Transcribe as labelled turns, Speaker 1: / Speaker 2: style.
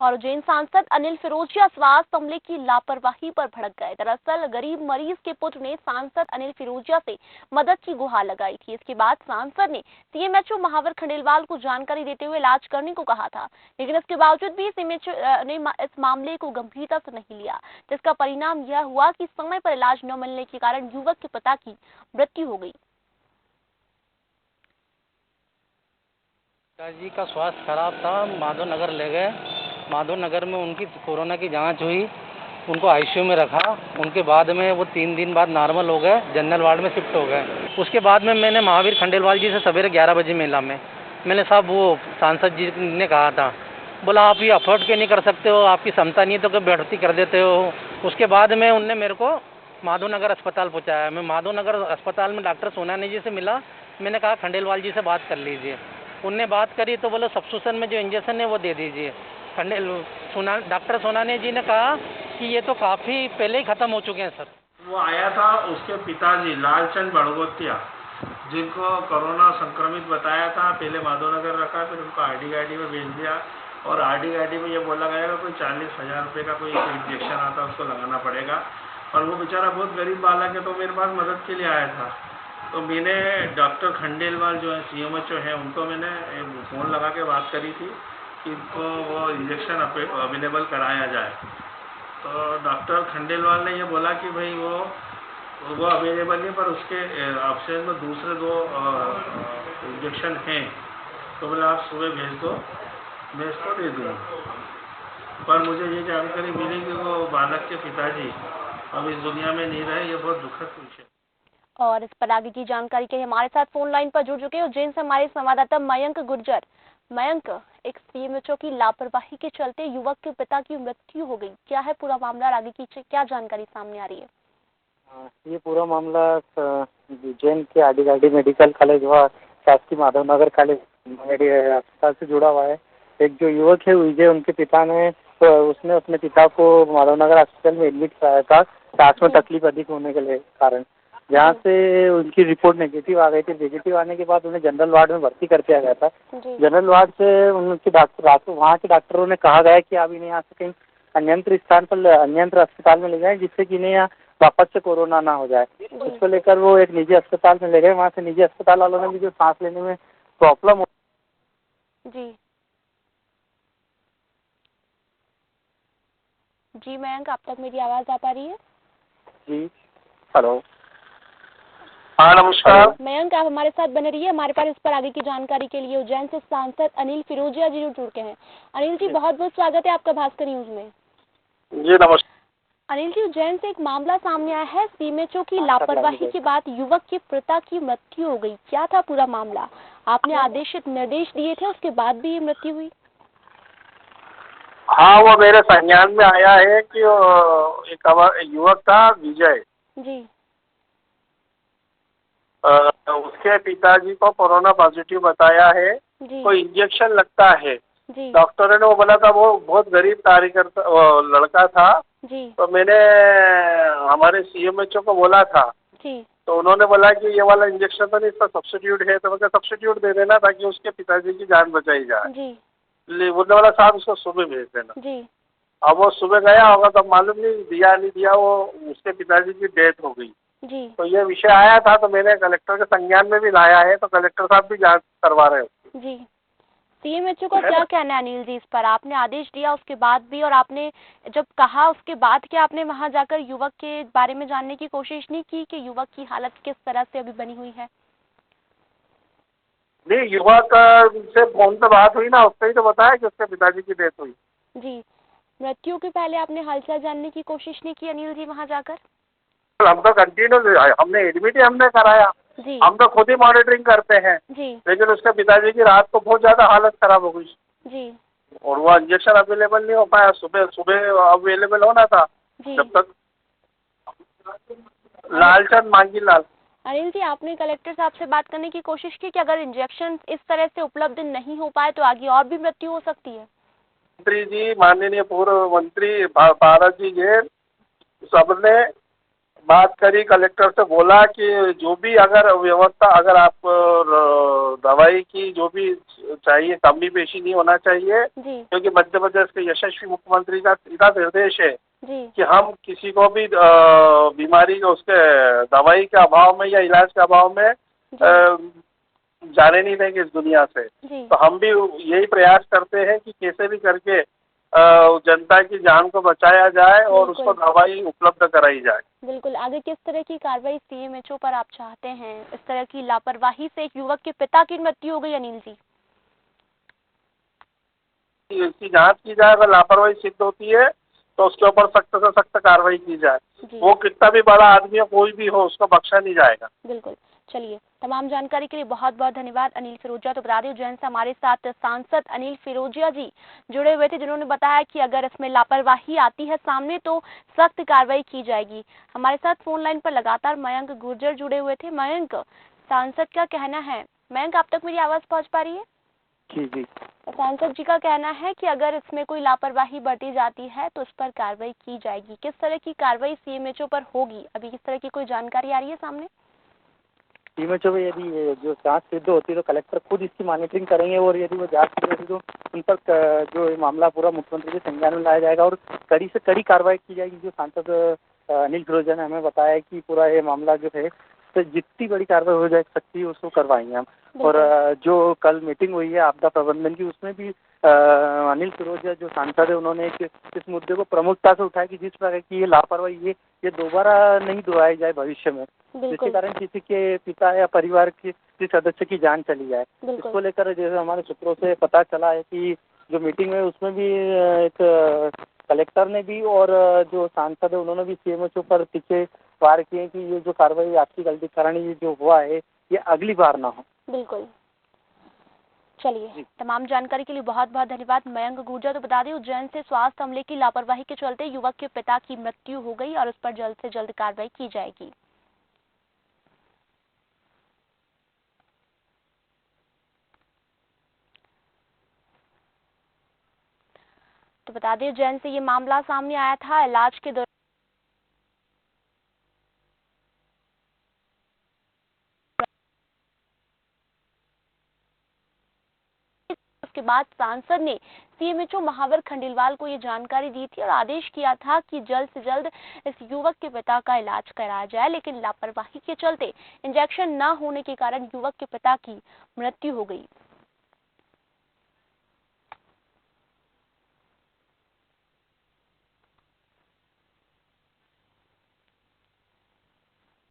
Speaker 1: और उज्जैन सांसद अनिल फिरोजिया स्वास्थ्य अमले की लापरवाही पर भड़क गए। दरअसल गरीब मरीज के पुत्र ने सांसद अनिल फिरोजिया से मदद की गुहार लगाई थी। इसके बाद सांसद ने सीएमएचओ महावीर खंडेलवाल को जानकारी देते हुए इलाज करने को कहा था, लेकिन इसके बावजूद भी सीएमएचओ ने इस मामले को गंभीरता से नहीं लिया, जिसका परिणाम यह हुआ कि समय पर इलाज न मिलने के कारण युवक के पिता की मृत्यु हो गई।
Speaker 2: पिताजी का स्वास्थ्य खराब था, माधव नगर ले गए। माधव नगर में उनकी कोरोना की जांच हुई, उनको आईसीयू में रखा। उनके बाद में वो 3 दिन बाद नॉर्मल हो गए, जनरल वार्ड में शिफ्ट हो गए। उसके बाद में मैंने महावीर खंडेलवाल जी से सवेरे 11 बजे मिला। मैंने साहब वो सांसद जी ने कहा था, बोला आप ये अफोर्ड क्यों नहीं कर सकते हो, आपकी क्षमता नहीं है तो कब भर्ती कर देते हो। उसके बाद में उनने मेरे को माधव नगर अस्पताल पहुँचाया। मैं माधव नगर अस्पताल में डॉक्टर सोनानी जी से मिला। मैंने कहा खंडेलवाल जी से बात कर लीजिए। उनने बात करी तो बोले सब्स्टिट्यूशन में जो इंजेक्शन है वो दे दीजिए। डॉक्टर सोनानी जी ने कहा कि ये तो काफ़ी पहले ही ख़त्म हो चुके हैं सर।
Speaker 3: वो आया था, उसके पिताजी लालचंद बड़गोतिया, जिनको कोरोना संक्रमित बताया था, पहले माधवनगर रखा, फिर उनको आरडी में भेज दिया और आरडी में ये बोला गया कि कोई 40,000 रुपये का कोई इंजेक्शन आता उसको लगाना पड़ेगा। और वो बेचारा बहुत गरीब बालक है, तो मेरे पास मदद के लिए आया था। तो मैंने डॉक्टर खंडेलवाल जो है सीएमएचओ है, उनको मैंने फ़ोन लगा के बात करी थी कि इनको वो इंजेक्शन अवेलेबल कराया जाए। तो डॉक्टर खंडेलवाल ने ये बोला कि भाई वो अवेलेबल नहीं, पर उसके ऑप्शन में दूसरे 2 इंजेक्शन हैं, तो बोले आप सुबह भेज दो, मैं इसको दे दूँगा। पर मुझे ये जानकारी मिली कि वो बालक के पिताजी अब इस दुनिया में नहीं रहे। ये बहुत दुखद विषय।
Speaker 1: और इस पर आगे की जानकारी के लिए हमारे साथ फोन लाइन पर जुड़ चुके हैं उज्जैन से हमारे संवाददाता मयंक गुर्जर। मयंक, एक सीएमएचओ की लापरवाही के चलते युवक के पिता की मृत्यु हो गई, क्या है पूरा मामला और आगे की क्या जानकारी सामने आ रही है?
Speaker 4: ये पूरा मामला उज्जैन के आदिगाड़ी मेडिकल कॉलेज व शासकीय माधवनगर कॉलेज अस्पताल से जुड़ा हुआ है। एक जो युवक है विजय, उनके पिता ने उसने अपने पिता को माधवनगर अस्पताल में एडमिट कराया था सांस में तकलीफ अधिक होने के कारण, जहाँ से उनकी रिपोर्ट नेगेटिव आ गई थी। नेगेटिव आने के बाद उन्हें जनरल वार्ड में भर्ती कर दिया गया था। जनरल वार्ड से उनके डॉक्टर, वहाँ के डॉक्टरों ने कहा गया कि आप इन्हें यहाँ से कहीं अन्यंत्र स्थान पर, अन्यंत्र अस्पताल में ले जाएं, जिससे कि इन्हें यहाँ वापस से कोरोना ना हो जाए। इसको लेकर वो एक निजी अस्पताल में ले गए। वहाँ से निजी अस्पताल वालों ने भी जो सांस लेने में प्रॉब्लम हो
Speaker 1: जी मयंक, आप तक मेरी आवाज आ पा रही है?
Speaker 4: जी, हेलो,
Speaker 3: हाँ नमस्कार।
Speaker 1: मयंक, आप हमारे साथ बने रहिए। हमारे पास इस पर आगे की जानकारी के लिए उज्जैन से सांसद अनिल फिरोजिया जी जुड़ चुके हैं। अनिल जी, बहुत बहुत स्वागत है आपका भास्कर न्यूज में।
Speaker 3: जी नमस्कार।
Speaker 1: अनिल जी, उज्जैन से एक मामला सामने आया है, सीएमएचओ की लापरवाही के बाद युवक के पिता की मृत्यु हो गई, क्या था पूरा मामला? आपने आदेशित निर्देश दिए थे, उसके बाद भी ये मृत्यु हुई?
Speaker 3: हाँ, वो मेरे संज्ञान में आया है कि एक युवक था विजय
Speaker 1: जी।
Speaker 3: उसके पिताजी को कोरोना पॉजिटिव बताया है। कोई इंजेक्शन लगता है। डॉक्टरों ने वो बोला था, वो बहुत गरीब कार्यकर्ता लड़का था। तो मैंने हमारे सीएमएचओ को बोला था, तो उन्होंने बोला कि ये वाला इंजेक्शन तो नहीं, इसका सब्स्टिट्यूट है। तो मैं सब्स्टिट्यूट दे देना ताकि उसके पिताजी की जान बचाई जाए। बोलने वाला साहब इसको सुबह भेज देना। अब वो सुबह गया होगा तो मालूम नहीं दिया नहीं दिया, वो उसके पिताजी की डेथ हो गई। तो ये विषय आया था, तो मैंने कलेक्टर के संज्ञान में भी लाया है, तो कलेक्टर साहब भी जांच करवा रहे हैं।
Speaker 1: जी, सीएमएचओ का क्या कहना है अनिल जी इस पर? आपने आदेश दिया उसके बाद भी, और आपने जब कहा उसके बाद क्या आपने वहां जाकर युवक के बारे में जानने की कोशिश नहीं की कि युवक की हालत किस तरह से अभी बनी हुई है?
Speaker 3: नहीं, युवक से फोन पे बात हुई ना, उससे ही तो बताया कि उसके पिताजी की डेथ हुई।
Speaker 1: जी, मृत्यु के पहले आपने हालचाल जानने की कोशिश नहीं की अनिल जी वहाँ जाकर?
Speaker 3: हम तो कंटिन्यू, हमने एडमिट ही हमने कराया। हम तो खुद ही मॉनिटरिंग करते हैं। लेकिन उसके पिताजी की रात को बहुत ज्यादा हालत खराब हो गई। और वो इंजेक्शन अवेलेबल नहीं हो पाया। सुबह अवेलेबल होना था, जब तक लालचंद मांगी लाल।
Speaker 1: अनिल जी, आपने कलेक्टर साहब से बात करने की कोशिश की कि अगर इंजेक्शन इस तरह से उपलब्ध नहीं हो पाए तो आगे और भी मृत्यु हो सकती है?
Speaker 3: मंत्री जी, माननीय पूर्व मंत्री भारत जी, ये सबने
Speaker 5: बात करी, कलेक्टर से बोला कि जो भी अगर व्यवस्था, अगर आप दवाई की जो भी चाहिए, कमी पेशी नहीं होना चाहिए,
Speaker 1: जी
Speaker 5: क्योंकि मध्य प्रदेश के यशस्वी मुख्यमंत्री का सीधा निर्देश है
Speaker 1: जी
Speaker 5: कि हम किसी को भी बीमारी के उसके दवाई के अभाव में या इलाज के अभाव में जाने नहीं देंगे इस दुनिया से।
Speaker 1: जी
Speaker 5: तो हम भी यही प्रयास करते हैं कि कैसे भी करके जनता की जान को बचाया जाए और उसको दवाई उपलब्ध कराई जाए।
Speaker 1: बिल्कुल। आगे किस तरह की कार्रवाई सीएमएचओ पर आप चाहते हैं? इस तरह की लापरवाही से एक युवक के पिता की मृत्यु हो गई अनिल जी।
Speaker 5: इसकी जांच की जाए, अगर लापरवाही सिद्ध होती है तो उसके ऊपर सख्त से सख्त कार्रवाई की जाए। वो कितना भी बड़ा आदमी हो, कोई भी हो, उसको बख्शा नहीं जाएगा।
Speaker 1: बिल्कुल। चलिए, तमाम जानकारी के लिए बहुत बहुत धन्यवाद अनिल फिरोजिया। तो बता दें उज्जैन से हमारे साथ सांसद अनिल फिरोजिया जी जुड़े हुए थे, जिन्होंने बताया कि अगर इसमें लापरवाही आती है सामने तो सख्त कार्रवाई की जाएगी। हमारे साथ फोन लाइन पर लगातार मयंक गुर्जर जुड़े हुए थे। मयंक, सांसद का कहना है, मयंक आप तक मेरी आवाज पहुँच पा रही है?
Speaker 4: जी।
Speaker 1: सांसद जी का कहना है कि अगर इसमें कोई लापरवाही बरती जाती है तो उस पर कार्रवाई की जाएगी। किस तरह की कार्रवाई सीएमएचओ पर होगी, अभी इस तरह की कोई जानकारी आ रही है सामने?
Speaker 4: सीएमएचओ में यदि जो जांच सिद्ध होती है तो कलेक्टर खुद इसकी मॉनिटरिंग करेंगे, और यदि वो जांच सिद्ध होती तो उन पर जो ये मामला पूरा मुख्यमंत्री के संज्ञान में लाया जाएगा और कड़ी से कड़ी कार्रवाई की जाएगी। जो सांसद अनिल फिरोजिया ने हमें बताया कि पूरा ये मामला जो है तो जितनी बड़ी कार्रवाई हो जा सकती है उसको करवाएंगे हम। और जो कल मीटिंग हुई है आपदा प्रबंधन की, उसमें भी अनिल फिरोजिया जो सांसद है उन्होंने इस मुद्दे को प्रमुखता से उठाया कि जिस प्रकार की ये लापरवाही ये दोबारा नहीं दोहराई जाए भविष्य में, जिसके कारण किसी के पिता या परिवार के किसी सदस्य की जान चली जाए। इसको लेकर जैसे हमारे सूत्रों से पता चला है कि जो मीटिंग है उसमें भी एक कलेक्टर ने भी और जो सांसद है उन्होंने भी सीएमएचओ पर तीखे वार किए कि ये जो कार्रवाई आपकी गलती कारण ये जो हुआ है ये अगली बार ना हो।
Speaker 1: बिल्कुल। चलिए, तमाम जानकारी के लिए बहुत बहुत धन्यवाद मयंक गुर्जर। तो बता दें उज्जैन से स्वास्थ्य अमले की लापरवाही के चलते युवक के पिता की मृत्यु हो गई और उस पर जल्द से जल्द कार्रवाई की जाएगी। तो बता दें उज्जैन से ये मामला सामने आया था। इलाज के दौरान उसके बाद सांसद ने सीएमएचओ महावर खंडेलवाल को ये जानकारी दी थी और आदेश किया था कि जल्द से जल्द इस युवक के पिता का इलाज कराया जाए, लेकिन लापरवाही के चलते इंजेक्शन न होने के कारण युवक के पिता की मृत्यु हो गई।